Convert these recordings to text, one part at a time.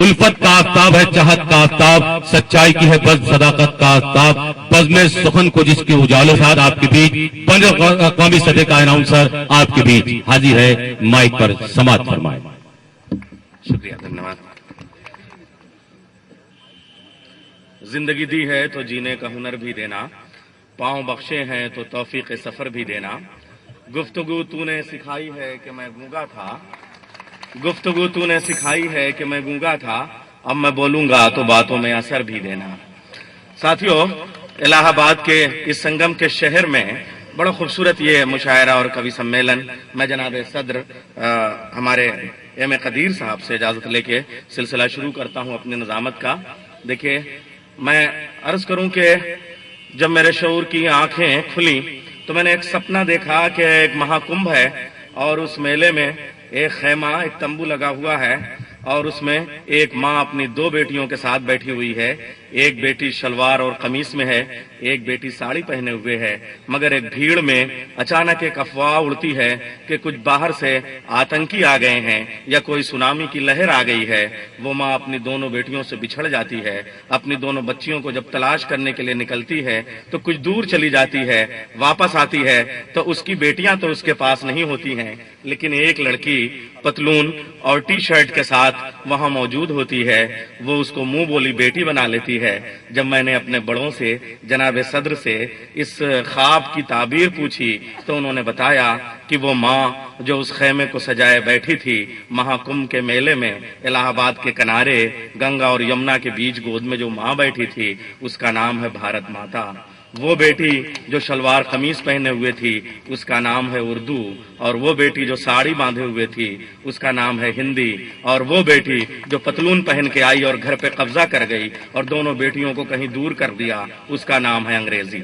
उल्फत का आफताब है, चाहत का आफताब, सच्चाई की है बस सदाकत का आफताब, बज़्म में सुखन को जिसके उजालों साथ आपके बीच 15 कौमी सतह का अनाउंसर आपके बीच हाजिर है। माइक पर समाअत फरमाए। शुक्रिया, धन्यवाद। जिंदगी दी है तो जीने का हुनर भी देना, पांव बख्शे हैं तो तौफीक सफर भी देना। गुफ्तगू तूने सिखाई है कि मैं गूंगा था, गुफ्तगू तूने सिखाई है कि मैं गूंगा था, अब मैं बोलूंगा तो बातों में असर भी देना। साथियों, इलाहाबाद के इस संगम के शहर में बड़ा खूबसूरत ये मुशायरा और कवि सम्मेलन मैं जनाब सदर हमारे एम कदीर साहब से इजाजत लेके सिलसिला शुरू करता हूं अपनी निजामत का। देखिए, मैं अर्ज करूं कि जब मेरे शऊर की आंखें खुली तो मैंने एक सपना देखा कि एक महाकुंभ है और उस मेले में एक खैमा, एक तंबू लगा हुआ है और उसमें एक माँ अपनी 2 बेटियों के साथ बैठी हुई है। एक बेटी शलवार और कमीज में है, एक बेटी साड़ी पहने हुए है। मगर एक भीड़ में अचानक एक अफवाह उड़ती है कि कुछ बाहर से आतंकी आ गए हैं या कोई सुनामी की लहर आ गई है। वो माँ अपनी दोनों बेटियों से बिछड़ जाती है। अपनी दोनों बच्चियों को जब तलाश करने के लिए निकलती है तो कुछ दूर चली जाती है, वापस आती है तो उसकी बेटियां तो उसके पास नहीं होती हैं, लेकिन एक लड़की पतलून और टी शर्ट के साथ वहां मौजूद होती है। वो उसको मुंह बोली बेटी बना लेती है। जब मैंने अपने बड़ों से, जनाब सदर से इस ख्वाब की ताबीर पूछी तो उन्होंने बताया कि वो माँ जो उस खेमे को सजाए बैठी थी महाकुंभ के मेले में, इलाहाबाद के किनारे गंगा और यमुना के बीच गोद में जो माँ बैठी थी उसका नाम है भारत माता। वो बेटी जो शलवार कमीज पहने हुए थी उसका नाम है उर्दू, और वो बेटी जो साड़ी बांधे हुए थी उसका नाम है हिंदी, और वो बेटी जो पतलून पहन के आई और घर पे कब्जा कर गई और दोनों बेटियों को कहीं दूर कर दिया उसका नाम है अंग्रेजी।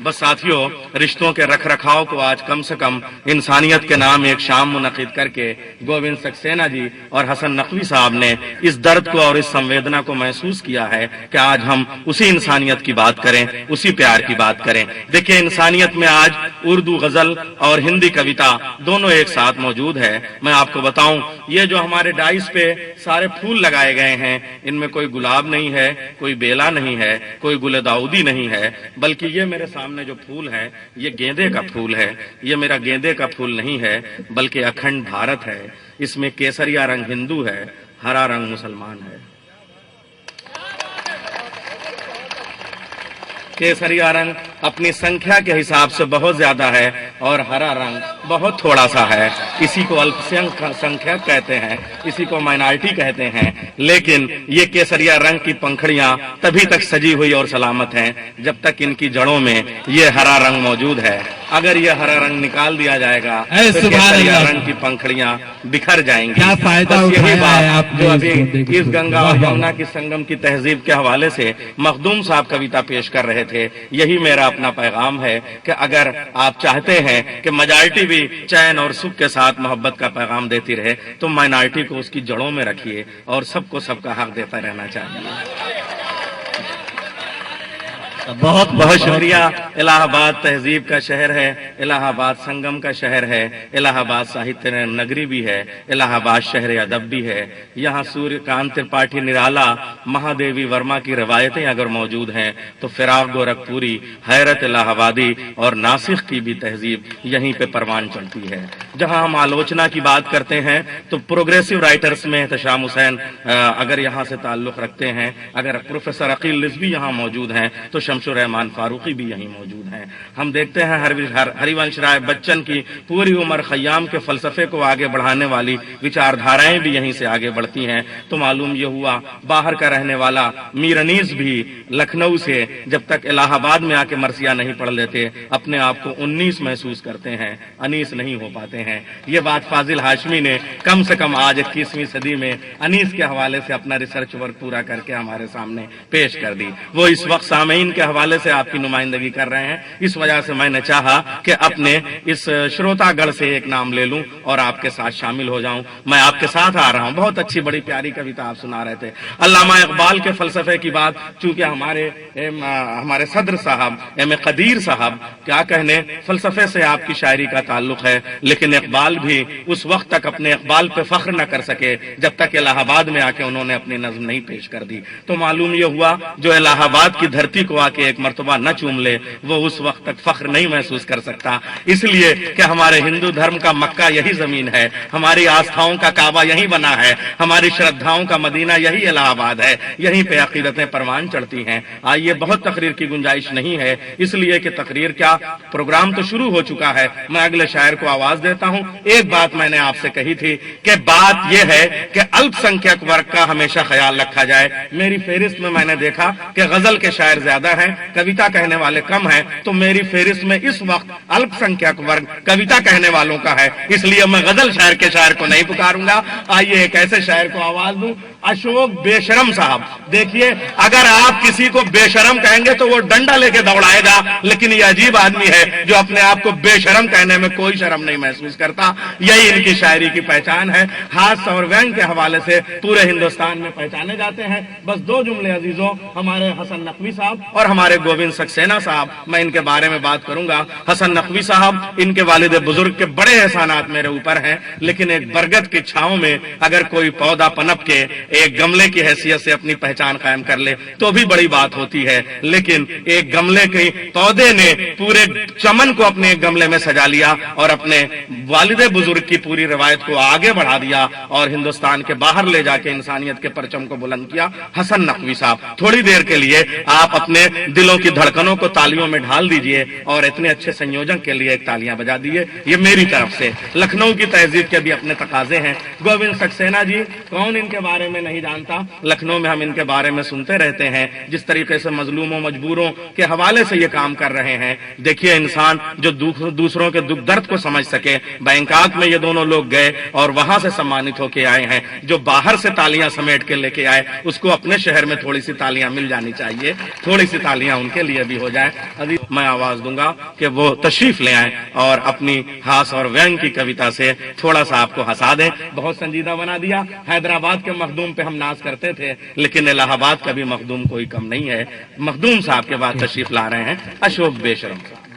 बस साथियों, रिश्तों के रखरखाव को आज कम से कम इंसानियत के नाम एक शाम मुनक़िद करके गोविंद सक्सेना जी और हसन नकवी साहब ने इस दर्द को और इस संवेदना को महसूस किया है कि आज हम उसी इंसानियत की बात करें, उसी प्यार की बात करें। देखिए, इंसानियत में आज उर्दू गजल और हिंदी कविता दोनों एक साथ मौजूद है। मैं आपको बताऊं, ये जो हमारे डाइस पे सारे फूल लगाए गए हैं इनमें कोई गुलाब नहीं है, कोई बेला नहीं है, कोई गुल दाऊदी नहीं है, बल्कि ये मेरे सामने जो फूल है ये गेंदे का फूल है। ये मेरा गेंदे का फूल नहीं है बल्कि अखंड भारत है। इसमें केसरिया रंग हिंदू है, हरा रंग मुसलमान है। केसरिया रंग अपनी संख्या के हिसाब से बहुत ज्यादा है और हरा रंग बहुत थोड़ा सा है। इसी को अल्पसंख्यक कहते हैं, इसी को माइनॉरिटी कहते हैं। लेकिन ये केसरिया रंग की पंखड़ियां तभी तक सजी हुई और सलामत हैं जब तक इनकी जड़ों में ये हरा रंग मौजूद है। अगर ये हरा रंग निकाल दिया जाएगा तो केसरिया रंग की पंखड़ियां बिखर जाएंगी। क्या फायदा यही उठाया बात आपने जो अभी इस गंगा और यमुना की संगम की तहजीब के हवाले से मखदूम साहब कविता पेश कर रहे थे, यही मेरा अपना पैगाम है कि अगर आप चाहते हैं कि मेजॉरिटी भी चैन और सुख के साथ मोहब्बत का पैगाम देती रहे तो माइनॉरिटी को उसकी जड़ों में रखिए और सबको सबका हक देता रहना चाहिए। बहुत बहुत शुक्रिया। इलाहाबाद तहजीब का शहर है, इलाहाबाद संगम का शहर है, इलाहाबाद साहित्य नगरी भी है, इलाहाबाद शहर अदब भी है। यहाँ सूर्यकांत त्रिपाठी निराला, महादेवी वर्मा की रवायतें अगर मौजूद हैं तो फिराक गोरखपुरी, हैरत इलाहाबादी और नासिक की भी तहजीब यहीं पे परवान चढ़ती है। जहाँ हम आलोचना की बात करते हैं तो प्रोग्रेसिव राइटर्स में एहतशाम हुसैन अगर यहाँ से ताल्लुक रखते हैं, अगर प्रोफेसर अकील रिजवी यहाँ मौजूद हैं तो शमशुर रहमान फारूकी भी यहीं मौजूद हैं। हम देखते हैं हरिवंश राय बच्चन की पूरी उम्र खयाम के फलसफे को आगे बढ़ाने वाली विचारधाराएं भी यहीं से आगे बढ़ती हैं। तो मालूम ये हुआ बाहर का रहने वाला मीर अनीस भी लखनऊ से जब तक इलाहाबाद में आके मरसिया नहीं पढ़ लेते अपने आप को 19 महसूस करते हैं, अनीस नहीं हो पाते हैं। ये बात फाजिल हाशमी ने कम से कम आज 21वीं सदी में अनीस के हवाले से अपना रिसर्च वर्क पूरा करके हमारे सामने पेश कर दी। वो इस वक्त सामईन کے حوالے سے آپ کی نمائندگی کر رہے ہیں، اس وجہ سے میں نے چاہا کہ اپنے اس شروتا گڑھ سے ایک نام لے لوں اور آپ کے ساتھ شامل ہو جاؤں۔ میں آپ کے ساتھ آ رہا ہوں۔ بہت اچھی بڑی پیاری کویتا آپ سنا رہے تھے۔ علامہ اقبال کے فلسفے کی بات، چونکہ ہمارے صدر صاحب ایم قدیر صاحب کیا کہنے، فلسفے سے آپ کی شاعری کا تعلق ہے، لیکن اقبال بھی اس وقت تک اپنے اقبال پہ فخر نہ کر سکے جب تک الہ آباد میں آ کے انہوں نے اپنی نظم نہیں پیش کر دی۔ تو معلوم یہ ہوا جو الہ آباد کی دھرتی کو آ کے ایک مرتبہ نہ چوم لے وہ اس وقت تک فخر نہیں محسوس کر سکتا، اس لیے کہ ہمارے ہندو دھرم کا مکہ یہی زمین ہے، ہماری آستھاؤں کا کعبہ یہی بنا ہے، ہماری شردھاؤں کا مدینہ یہی الہ آباد ہے، یہیں پہ عقیدتیں پروان چڑھتی ہیں۔ آئیے، بہت تقریر کی گنجائش نہیں ہے، اس لیے کہ تقریر کیا، پروگرام تو شروع ہو چکا ہے۔ میں اگلے شاعر کو آواز دیتا ہوں۔ ایک بات میں نے آپ سے کہی تھی کہ بات یہ ہے کہ الپ سنکھیک ورگ کا ہمیشہ خیال رکھا جائے۔ میری فہرست میں نے دیکھا کہ غزل کے شاعر زیادہ ہیں، کویتا کہنے والے کم ہیں، تو میری فہرست میں اس وقت الپ سنکھیک ورگ کویتا کہنے والوں کا ہے، اس لیے میں غزل شاعر کے شاعر کو نہیں پکاروں گا۔ آئیے ایک ایسے شاعر کو آواز دوں، اشوک بے شرم صاحب۔ دیکھیے، اگر آپ کسی کو بے شرم کہیں گے تو وہ ڈنڈا لے کے دوڑائے گا، لیکن یہ عجیب آدمی ہے جو اپنے آپ کو بے شرم کہنے میں کوئی شرم نہیں محسوس کرتا۔ یہی ان کی شاعری کی پہچان ہے۔ ہاتھ اور وینگ کے حوالے سے پورے ہندوستان میں پہچانے جاتے ہیں۔ بس دو جملے عزیزوں، ہمارے حسن نقوی صاحب اور ہمارے گووند سکسینہ صاحب، میں ان کے بارے میں بات کروں گا۔ حسن نقوی صاحب، ان کے والد بزرگ کے بڑے احسانات میرے اوپر ہیں، لیکن ایک برگد کی چھاؤں میں اگر کوئی پودا پنپ کے ایک گملے کی حیثیت سے اپنی پہچان قائم کر لے تو بھی بڑی بات ہوتی ہے، لیکن ایک گملے کے پودے نے پورے چمن کو اپنے ایک گملے میں سجا لیا اور اپنے والد بزرگ کی پوری روایت کو آگے بڑھا دیا اور ہندوستان کے باہر لے جا کے انسانیت کے پرچم کو بلند کیا۔ حسن نقوی صاحب، تھوڑی دیر کے لیے آپ اپنے دلوں کی دھڑکنوں کو تالیوں میں ڈھال دیجئے اور اتنے اچھے سنیوجن کے لیے ایک تالیاں بجا دیجئے، یہ میری طرف سے۔ لکھنؤ کی تہذیب کے بھی اپنے تقاضے ہیں۔ گووند سکسینہ جی، کون ان کے بارے میں نہیں جانتا؟ لکھنؤ میں ہم ان کے بارے میں سنتے رہتے ہیں، جس طریقے سے مظلوموں مجبوروں کے حوالے سے یہ کام کر رہے ہیں۔ دیکھیے، انسان جو دوسروں کے دکھ درد کو سمجھ سکے، بینکاک میں یہ دونوں لوگ گئے اور وہاں سے سمانت ہو کے آئے ہیں۔ جو باہر سے تالیاں سمیٹ کے لے کے آئے، اس کو اپنے شہر میں تھوڑی سی تالیاں مل جانی چاہیے، تھوڑی سی تالیاں ان کے لیے بھی ہو جائیں۔ عزیز، میں آواز دوں گا کہ وہ تشریف لے آئیں اور اپنی ہاس اور وینگ کی کویتا سے تھوڑا سا آپ کو ہنسا دیں۔ بہت سنجیدہ بنا دیا۔ حیدرآباد کے مخدوم پہ ہم ناز کرتے تھے، لیکن الہ آباد کا بھی مخدوم کوئی کم نہیں ہے۔ مخدوم صاحب کے بعد تشریف لا رہے ہیں اشوک بے شرم صاحب۔